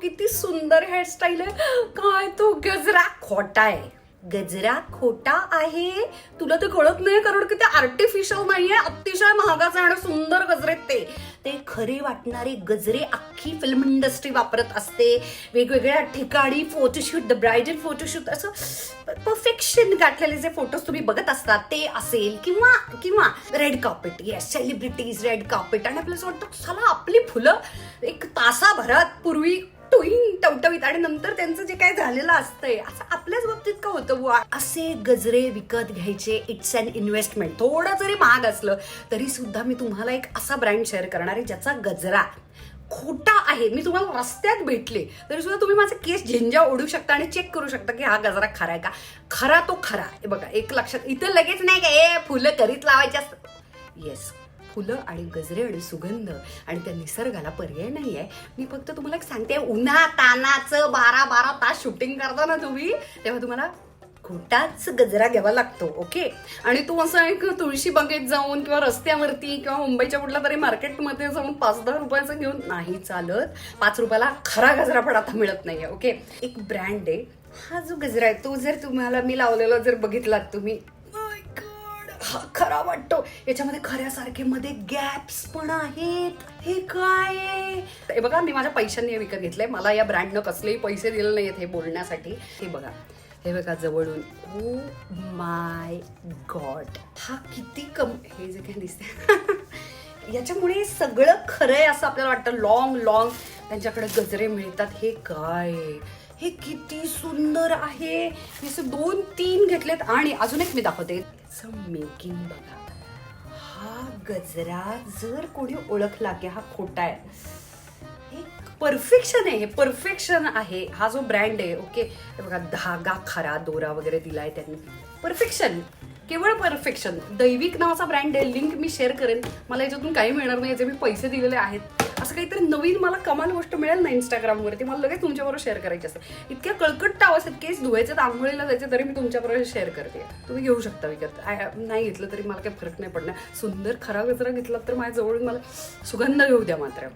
किती सुंदर हेअरस्टाईल आहे. काय तो गजरा खोटा आहे. गजरा खोटा आहे तुला ते कळत नाही, कारण की ते आर्टिफिशियल नाहीये, अतिशय महागाचे आणि सुंदर गजरे ते खरे वाटणारे गजरे अख्खी फिल्म इंडस्ट्री वापरत असते. वेगवेगळ्या ठिकाणी फोटोशूट, द ब्रायडल फोटोशूट, असं परफेक्शन गाठलेले जे फोटोज तुम्ही बघत असतात ते असेल, किंवा red carpet, yes celebrities red carpet. आणि आपल्याला असं वाटतं चला आपली फुलं एक तासाभरात पूर्वी टवटवीत आणि नंतर त्यांचं जे काय झालेलं असतंय, असं आपल्याच बाबतीत का होतं बुवा. असे गजरे विकत घ्यायचे, इट्स अन इन्व्हेस्टमेंट. थोडं जरी महाग असलं तरी सुद्धा मी तुम्हाला एक असा ब्रँड शेअर करणार आहे ज्याचा गजरा खोटा आहे. मी तुम्हाला रस्त्यात भेटले तरी सुद्धा तुम्ही माझे केस झिंजा ओढू शकता आणि चेक करू शकता की हा गजरा खरा आहे का. खरा तो खरा आहे बघा. एक लक्षात, इथं लगेच नाही का हे फुलं करीत लावायचे असतात. येस, फुलं आणि गजरे आणि सुगंध आणि त्या निसर्गाला पर्याय नाही आहे. मी फक्त तुम्हाला एक सांगते, उन्हा तानाचं 12 तास शूटिंग करता ना तुम्ही, तेव्हा तुम्हाला खोटाच गजरा घ्यावा लागतो. ओके. आणि तो असं एक तुळशी बागेत जाऊन किंवा रस्त्यावरती किंवा मुंबईच्या कुठल्या तरी मार्केटमध्ये जाऊन 5-10 रुपयाचं घेऊन नाही चालत. 5 रुपयाला खरा गजरा पण आता मिळत नाहीये. ओके. एक ब्रँड आहे हा जो गजरा आहे, तो जर तुम्हाला मी लावलेला जर बघितलात तुम्ही, हा खरा वाटतो. याच्यामध्ये खऱ्यासारखे मध्ये गॅप्स पण आहेत. हे काय आहे हे बघा, मी माझ्या पैशांनी विकत घेतलंय. मला या ब्रँडनं कसलेही पैसे दिले नाहीयेत हे बोलण्यासाठी. हे बघा, हे बघा जवळून. ओ माय गॉड, हा किती हे जे काही दिसतंय याच्यामुळे सगळं खरं आहे असं आपल्याला वाटतं. लॉंग त्यांच्याकडे गजरे मिळतात. हे काय, हे किती सुंदर आहे. मी असं 2-3 घेतलेत. आणि अजून एक मी दाखवते, मेकिंग बघा. हा गजरा जर कोणी ओळखला की हा खोटा आहे, हे परफेक्शन आहे. हे परफेक्शन आहे. हा जो ब्रँड आहे, ओके, हे बघा धागा खरा, दोरा वगैरे दिलाय त्यांनी. परफेक्शन, केवळ परफेक्शन. दैविक नावाचा ब्रँड आहे. लिंक मी शेअर करेन. मला याच्यातून काही मिळणार नाही, याचे मी पैसे दिलेले आहेत. असं काहीतरी नवीन मला कमाल गोष्ट मिळेल ना इंस्टाग्रामवरती, मला लगेच तुमच्याबरोबर शेअर करायची असते. इतक्या कळकट्ट असतात, केस धुवायचे, आंघोळीला जायचे, तरी मी तुमच्याबरोबर शेअर करते. तुम्ही घेऊ शकता विकत. नाही घेतलं तरी मला काही फरक नाही पडणार. सुंदर खरा गजरा घेतला तर माझ्या जवळून मला सुगंध घेऊ द्या मात्र.